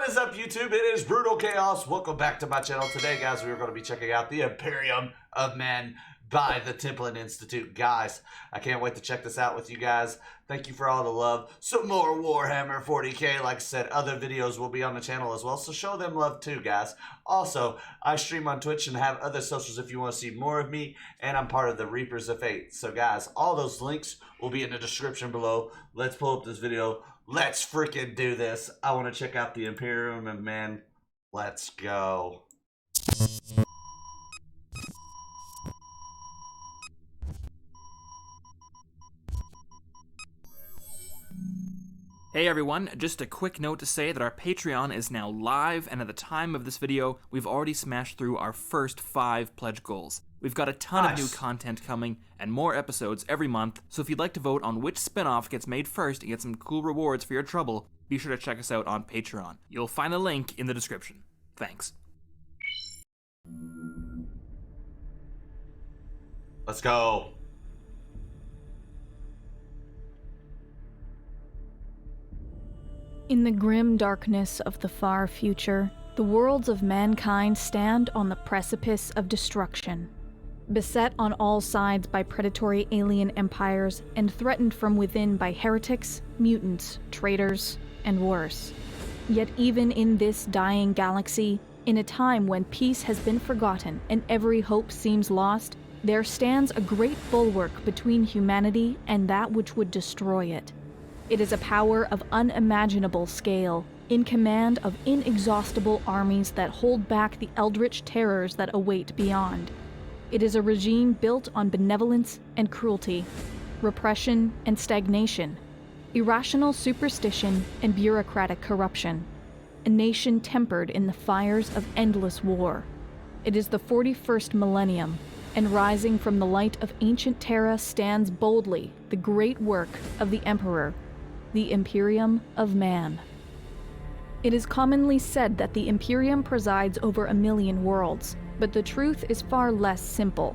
What is up, YouTube? It is Brutal Chaos. Welcome back to my channel. Today, guys, we are going to be checking out the Imperium of Man by the Templin Institute. Guys, I can't wait to check this out with you guys. Thank you for all the love. Some more Warhammer 40k. Like I said, other videos will be on the channel as well, so show them love too, guys. Also, I stream on Twitch and have other socials if you want to see more of me, and I'm part of the Reapers of Fate. So, guys, all those links will be in the description below. Let's pull up this video. Let's freaking do this. I want to check out the Imperium of Man. Let's go. Hey everyone, just a quick note to say that our Patreon is now live, and at the time of this video, we've already smashed through our first 5 pledge goals. We've got a ton of new content coming, and more episodes every month, so if you'd like to vote on which spin-off gets made first and get some cool rewards for your trouble, be sure to check us out on Patreon. You'll find the link in the description. Thanks. Let's go. In the grim darkness of the far future, the worlds of mankind stand on the precipice of destruction. Beset on all sides by predatory alien empires and threatened from within by heretics, mutants, traitors, and worse. Yet even in this dying galaxy, in a time when peace has been forgotten and every hope seems lost, there stands a great bulwark between humanity and that which would destroy it. It is a power of unimaginable scale, in command of inexhaustible armies that hold back the eldritch terrors that await beyond. It is a regime built on benevolence and cruelty, repression and stagnation, irrational superstition and bureaucratic corruption, a nation tempered in the fires of endless war. It is the 41st millennium, and rising from the light of ancient Terra stands boldly the great work of the Emperor, the Imperium of Man. It is commonly said that the Imperium presides over 1 million worlds, but the truth is far less simple.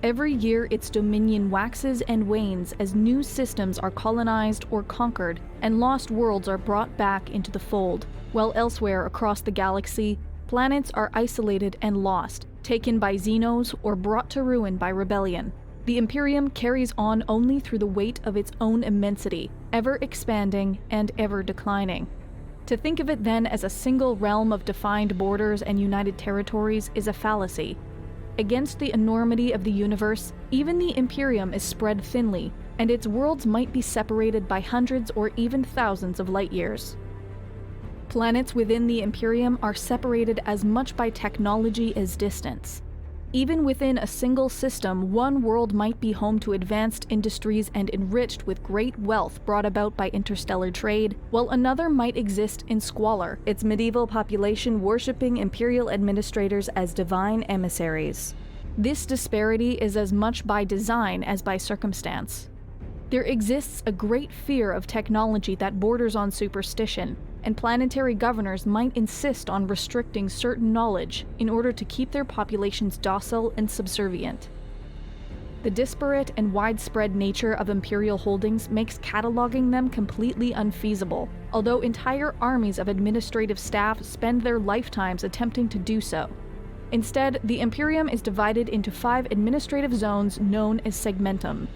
Every year its dominion waxes and wanes as new systems are colonized or conquered, and lost worlds are brought back into the fold, while elsewhere across the galaxy, planets are isolated and lost, taken by Xenos or brought to ruin by rebellion. The Imperium carries on only through the weight of its own immensity, ever expanding and ever declining. To think of it then as a single realm of defined borders and united territories is a fallacy. Against the enormity of the universe, even the Imperium is spread thinly, and its worlds might be separated by hundreds or even thousands of light years. Planets within the Imperium are separated as much by technology as distance. Even within a single system, one world might be home to advanced industries and enriched with great wealth brought about by interstellar trade, while another might exist in squalor, its medieval population worshipping imperial administrators as divine emissaries. This disparity is as much by design as by circumstance. There exists a great fear of technology that borders on superstition, and planetary governors might insist on restricting certain knowledge in order to keep their populations docile and subservient. The disparate and widespread nature of imperial holdings makes cataloging them completely unfeasible, although entire armies of administrative staff spend their lifetimes attempting to do so. Instead, the Imperium is divided into 5 administrative zones known as segmentum.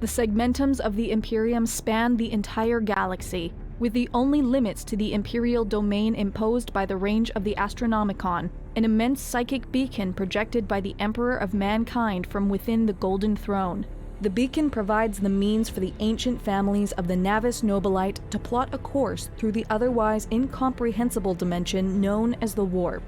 The segmentums of the Imperium span the entire galaxy, with the only limits to the imperial domain imposed by the range of the Astronomicon, an immense psychic beacon projected by the Emperor of Mankind from within the Golden Throne. The beacon provides the means for the ancient families of the Navis Nobilite to plot a course through the otherwise incomprehensible dimension known as the Warp.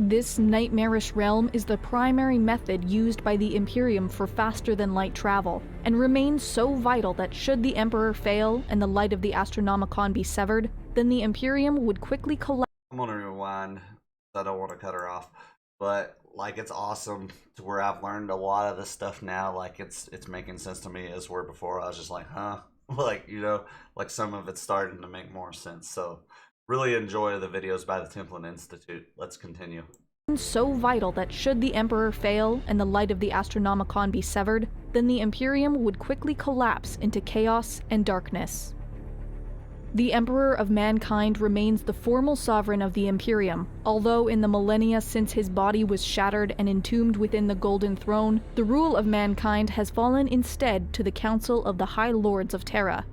This nightmarish realm is the primary method used by the Imperium for faster-than-light travel, and remains so vital that should the Emperor fail and the light of the Astronomicon be severed, then the Imperium would quickly collapse. I'm gonna rewind. I don't want to cut her off, but like it's awesome to where I've learned a lot of this stuff now. Like it's making sense to me, as where before I was just like, huh, like, you know, like some of it's starting to make more sense. So really enjoy the videos by the Templin Institute. Let's continue. So vital that should the Emperor fail and the light of the Astronomicon be severed, then the Imperium would quickly collapse into chaos and darkness. The Emperor of Mankind remains the formal sovereign of the Imperium, although in the millennia since his body was shattered and entombed within the Golden Throne, the rule of mankind has fallen instead to the Council of the High Lords of Terra.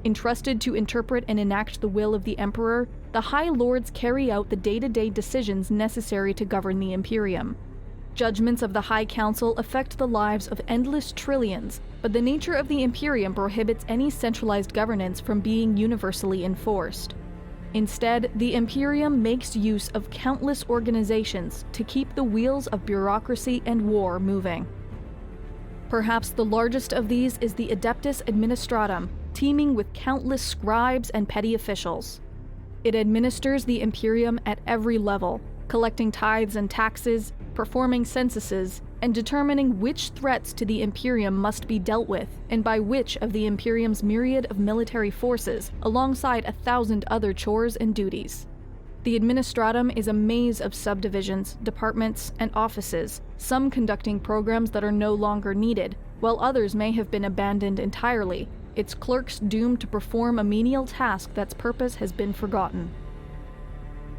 Entrusted to interpret and enact the will of the Emperor, the High Lords carry out the day-to-day decisions necessary to govern the Imperium. Judgments of the High Council affect the lives of endless trillions, but the nature of the Imperium prohibits any centralized governance from being universally enforced. Instead, the Imperium makes use of countless organizations to keep the wheels of bureaucracy and war moving. Perhaps the largest of these is the Adeptus Administratum, teeming with countless scribes and petty officials. It administers the Imperium at every level, collecting tithes and taxes, performing censuses, and determining which threats to the Imperium must be dealt with, and by which of the Imperium's myriad of military forces, alongside 1,000 other chores and duties. The Administratum is a maze of subdivisions, departments, and offices, some conducting programs that are no longer needed, while others may have been abandoned entirely, its clerks doomed to perform a menial task that's purpose has been forgotten.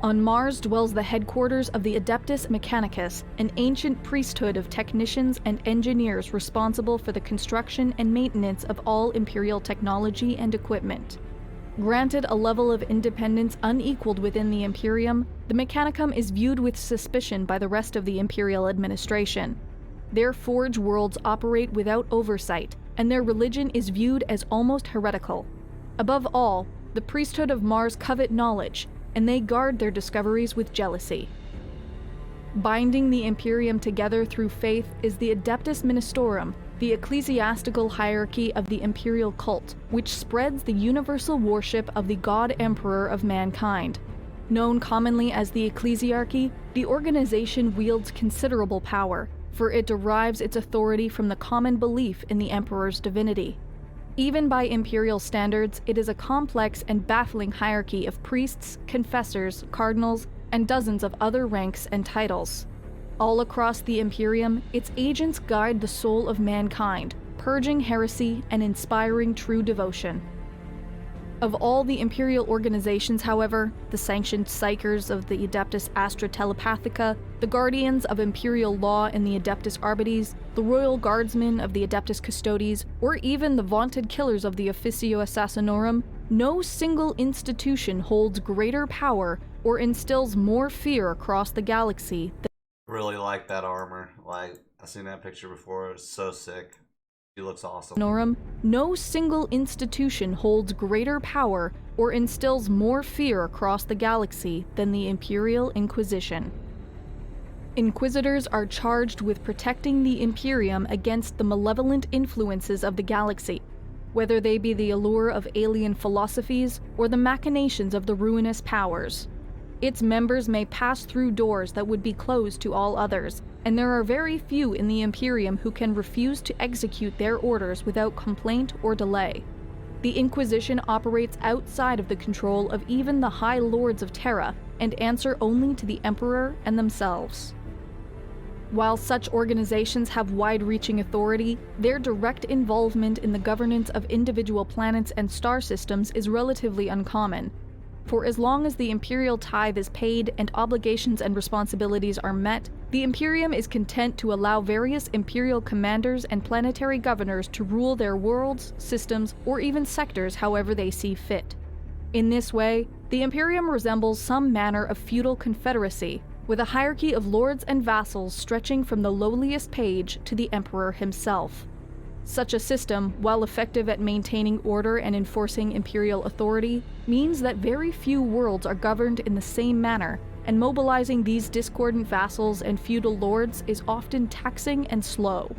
On Mars dwells the headquarters of the Adeptus Mechanicus, an ancient priesthood of technicians and engineers responsible for the construction and maintenance of all Imperial technology and equipment. Granted a level of independence unequaled within the Imperium, the Mechanicum is viewed with suspicion by the rest of the Imperial administration. Their forge worlds operate without oversight, and their religion is viewed as almost heretical. Above all, the priesthood of Mars covet knowledge, and they guard their discoveries with jealousy. Binding the Imperium together through faith is the Adeptus Ministorum, the ecclesiastical hierarchy of the imperial cult, which spreads the universal worship of the God Emperor of mankind. Known commonly as the Ecclesiarchy, the organization wields considerable power, for it derives its authority from the common belief in the Emperor's divinity. Even by imperial standards, it is a complex and baffling hierarchy of priests, confessors, cardinals, and dozens of other ranks and titles. All across the Imperium, its agents guide the soul of mankind, purging heresy and inspiring true devotion. Of all the imperial organizations, however, the sanctioned psychers of the Adeptus Astra Telepathica, the guardians of imperial law in the Adeptus Arbites, the royal guardsmen of the Adeptus Custodes, or even the vaunted killers of the Officio Assassinorum, no single institution holds greater power or instills more fear across the galaxy than Really like that armor. Like, I've seen that picture before. It's so sick. She looks awesome. No single institution holds greater power or instills more fear across the galaxy than the Imperial Inquisition. Inquisitors are charged with protecting the Imperium against the malevolent influences of the galaxy, whether they be the allure of alien philosophies or the machinations of the ruinous powers. Its members may pass through doors that would be closed to all others, and there are very few in the Imperium who can refuse to execute their orders without complaint or delay. The Inquisition operates outside of the control of even the High Lords of Terra, and answer only to the Emperor and themselves. While such organizations have wide-reaching authority, their direct involvement in the governance of individual planets and star systems is relatively uncommon. For as long as the imperial tithe is paid and obligations and responsibilities are met, the Imperium is content to allow various imperial commanders and planetary governors to rule their worlds, systems, or even sectors however they see fit. In this way, the Imperium resembles some manner of feudal confederacy, with a hierarchy of lords and vassals stretching from the lowliest page to the Emperor himself. Such a system, while effective at maintaining order and enforcing imperial authority, means that very few worlds are governed in the same manner, and mobilizing these discordant vassals and feudal lords is often taxing and slow.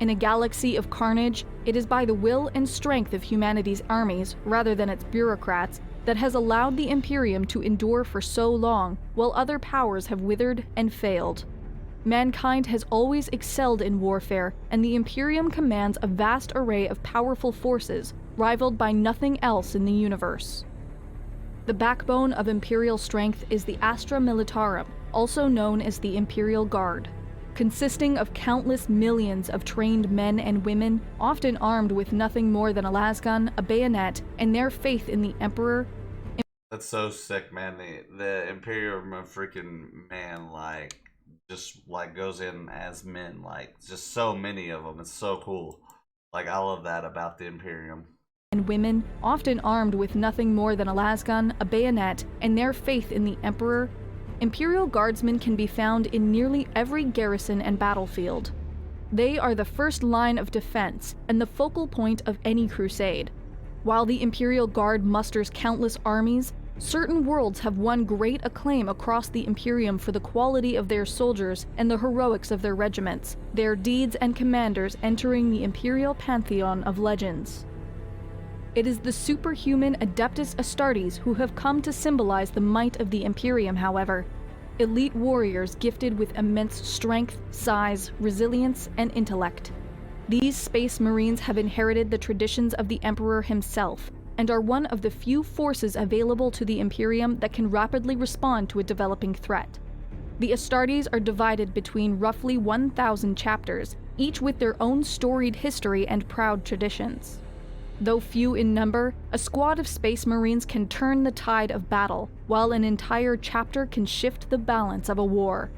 In a galaxy of carnage, it is by the will and strength of humanity's armies, rather than its bureaucrats, that has allowed the Imperium to endure for so long, while other powers have withered and failed. Mankind has always excelled in warfare, and the Imperium commands a vast array of powerful forces, rivaled by nothing else in the universe. The backbone of imperial strength is the Astra Militarum, also known as the Imperial Guard. consisting of countless millions of trained men and women, often armed with nothing more than a lasgun, a bayonet, and their faith in the Emperor. That's so sick, man. The Imperium of freaking man, just goes in as men, just so many of them. It's so cool. I love that about the Imperium. And women, often armed with nothing more than a lasgun, a bayonet, and their faith in the Emperor. Imperial Guardsmen can be found in nearly every garrison and battlefield. They are the first line of defense and the focal point of any crusade. While the Imperial Guard musters countless armies, certain worlds have won great acclaim across the Imperium for the quality of their soldiers and the heroics of their regiments, their deeds and commanders entering the Imperial pantheon of legends. It is the superhuman Adeptus Astartes who have come to symbolize the might of the Imperium, however. Elite warriors gifted with immense strength, size, resilience, and intellect. These Space Marines have inherited the traditions of the Emperor himself, and are one of the few forces available to the Imperium that can rapidly respond to a developing threat. The Astartes are divided between roughly 1,000 chapters, each with their own storied history and proud traditions. Though few in number, a squad of Space Marines can turn the tide of battle, while an entire chapter can shift the balance of a war.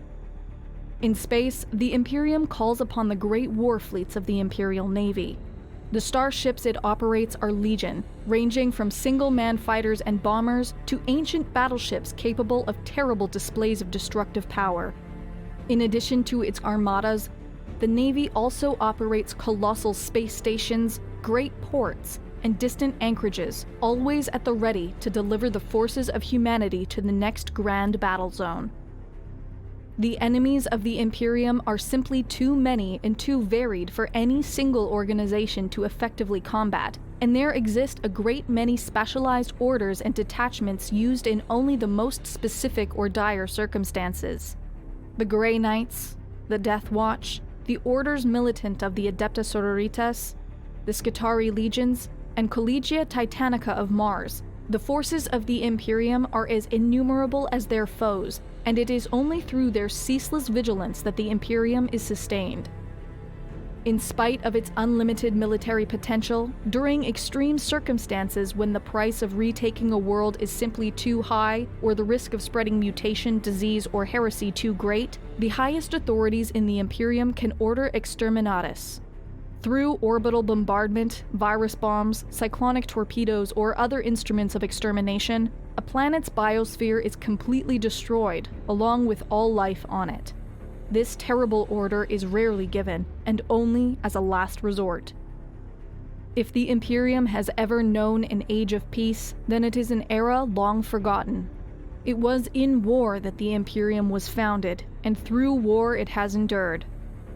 In space, the Imperium calls upon the great war fleets of the Imperial Navy. The starships it operates are legion, ranging from single-man fighters and bombers to ancient battleships capable of terrible displays of destructive power. In addition to its armadas, the Navy also operates colossal space stations, great ports, and distant anchorages, always at the ready to deliver the forces of humanity to the next grand battle zone. The enemies of the Imperium are simply too many and too varied for any single organization to effectively combat, and there exist a great many specialized orders and detachments used in only the most specific or dire circumstances. The Grey Knights, the Death Watch, the Orders Militant of the Adepta Sororitas, the Skitarii Legions, and Collegia Titanica of Mars. The forces of the Imperium are as innumerable as their foes, and it is only through their ceaseless vigilance that the Imperium is sustained. In spite of its unlimited military potential, during extreme circumstances when the price of retaking a world is simply too high, or the risk of spreading mutation, disease, or heresy too great, the highest authorities in the Imperium can order exterminatus. Through orbital bombardment, virus bombs, cyclonic torpedoes, or other instruments of extermination, a planet's biosphere is completely destroyed, along with all life on it. This terrible order is rarely given, and only as a last resort. If the Imperium has ever known an age of peace, then it is an era long forgotten. It was in war that the Imperium was founded, and through war it has endured.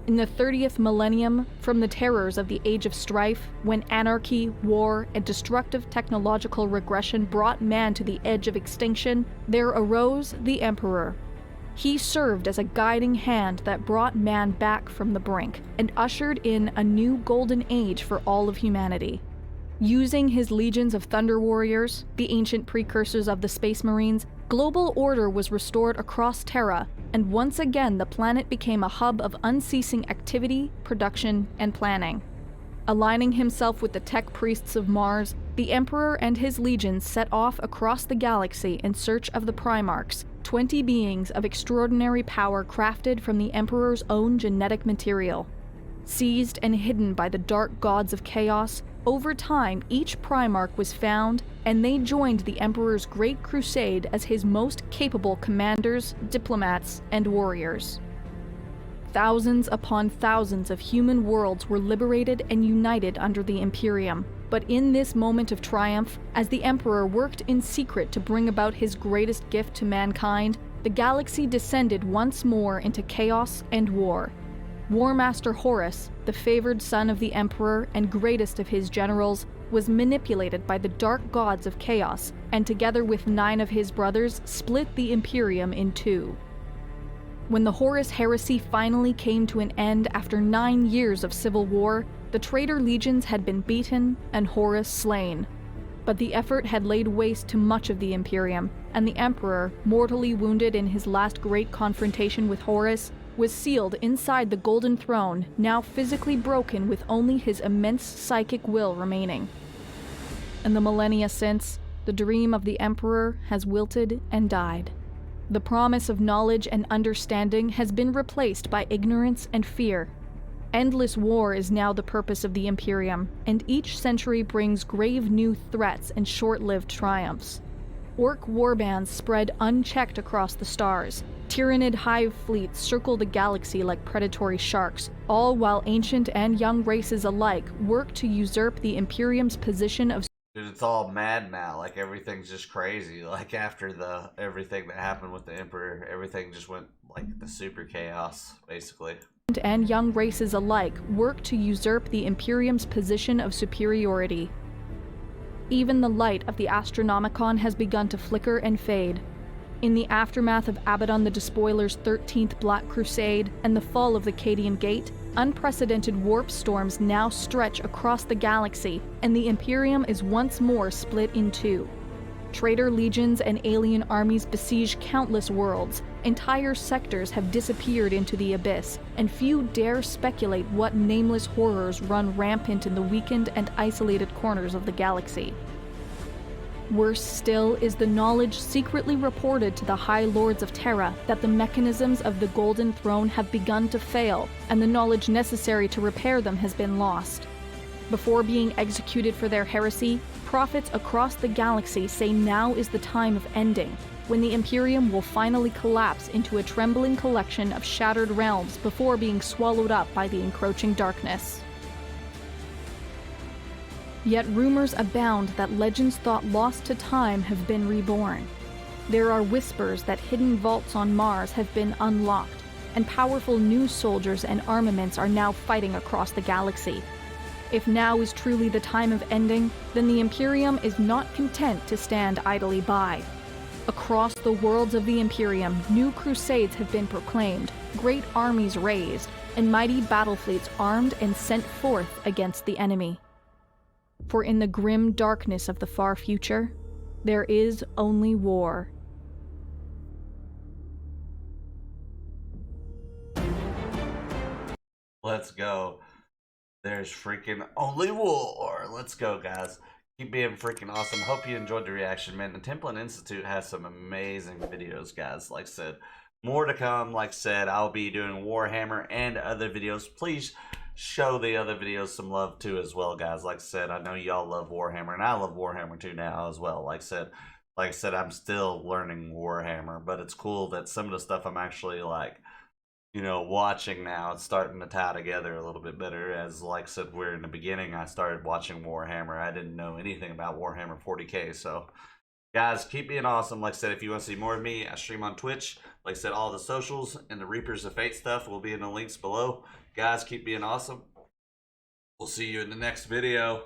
In the 30th millennium, from the terrors of the Age of Strife, when anarchy, war, and destructive technological regression brought man to the edge of extinction, there arose the Emperor. He served as a guiding hand that brought man back from the brink, and ushered in a new golden age for all of humanity. Using his legions of Thunder Warriors, the ancient precursors of the Space Marines, global order was restored across Terra, and once again the planet became a hub of unceasing activity, production, and planning. Aligning himself with the tech priests of Mars, the Emperor and his legions set off across the galaxy in search of the Primarchs, 20 beings of extraordinary power crafted from the Emperor's own genetic material. Seized and hidden by the dark gods of chaos, over time each Primarch was found, and they joined the Emperor's great crusade as his most capable commanders, diplomats, and warriors. Thousands upon thousands of human worlds were liberated and united under the Imperium, but in this moment of triumph, as the Emperor worked in secret to bring about his greatest gift to mankind, the galaxy descended once more into chaos and war. War Master Horus, the favored son of the Emperor and greatest of his generals, was manipulated by the dark gods of chaos, and together with 9 of his brothers, split the Imperium in 2. When the Horus heresy finally came to an end after 9 years of civil war, the traitor legions had been beaten and Horus slain. But the effort had laid waste to much of the Imperium, and the Emperor, mortally wounded in his last great confrontation with Horus, was sealed inside the Golden Throne, now physically broken with only his immense psychic will remaining. In the millennia since, the dream of the Emperor has wilted and died. The promise of knowledge and understanding has been replaced by ignorance and fear. Endless war is now the purpose of the Imperium, and each century brings grave new threats and short-lived triumphs. Orc warbands spread unchecked across the stars. Tyrannid hive fleets circle the galaxy like predatory sharks, all while ancient and young races alike work to usurp the Imperium's position of... Dude, it's all mad now. Like, everything's just crazy. Like, after everything that happened with the Emperor, everything just went, like, the super chaos, basically. And young races alike work to usurp the Imperium's position of superiority. Even the light of the Astronomicon has begun to flicker and fade. In the aftermath of Abaddon the Despoiler's 13th Black Crusade and the fall of the Cadian Gate, unprecedented warp storms now stretch across the galaxy, and the Imperium is once more split in two. Traitor legions and alien armies besiege countless worlds. Entire sectors have disappeared into the abyss, and few dare speculate what nameless horrors run rampant in the weakened and isolated corners of the galaxy. Worse still is the knowledge secretly reported to the High Lords of Terra that the mechanisms of the Golden Throne have begun to fail, and the knowledge necessary to repair them has been lost. Before being executed for their heresy, prophets across the galaxy say now is the time of ending, when the Imperium will finally collapse into a trembling collection of shattered realms before being swallowed up by the encroaching darkness. Yet rumors abound that legends thought lost to time have been reborn. There are whispers that hidden vaults on Mars have been unlocked, and powerful new soldiers and armaments are now fighting across the galaxy. If now is truly the time of ending, then the Imperium is not content to stand idly by. Across the worlds of the Imperium, new crusades have been proclaimed, great armies raised, and mighty battle fleets armed and sent forth against the enemy. For in the grim darkness of the far future, there is only war. Let's go. There's freaking only war. Let's go, guys. Keep being freaking awesome. Hope you enjoyed the reaction, man. The Templin Institute has some amazing videos, guys. Like I said, more to come. Like I said, I'll be doing Warhammer and other videos. Please show the other videos some love too as well, guys. Like I said, I know y'all love Warhammer, and I love Warhammer too now as well. Like I said, I'm still learning Warhammer, but it's cool that some of the stuff I'm actually like, you know, watching now, it's starting to tie together a little bit better. As like I said, we're in the beginning, I started watching Warhammer. I didn't know anything about Warhammer 40k. So guys, keep being awesome. Like I said, if you want to see more of me, I stream on Twitch. Like I said, all the socials and the Reapers of Fate stuff will be in the links below. Guys, keep being awesome. We'll see you in the next video.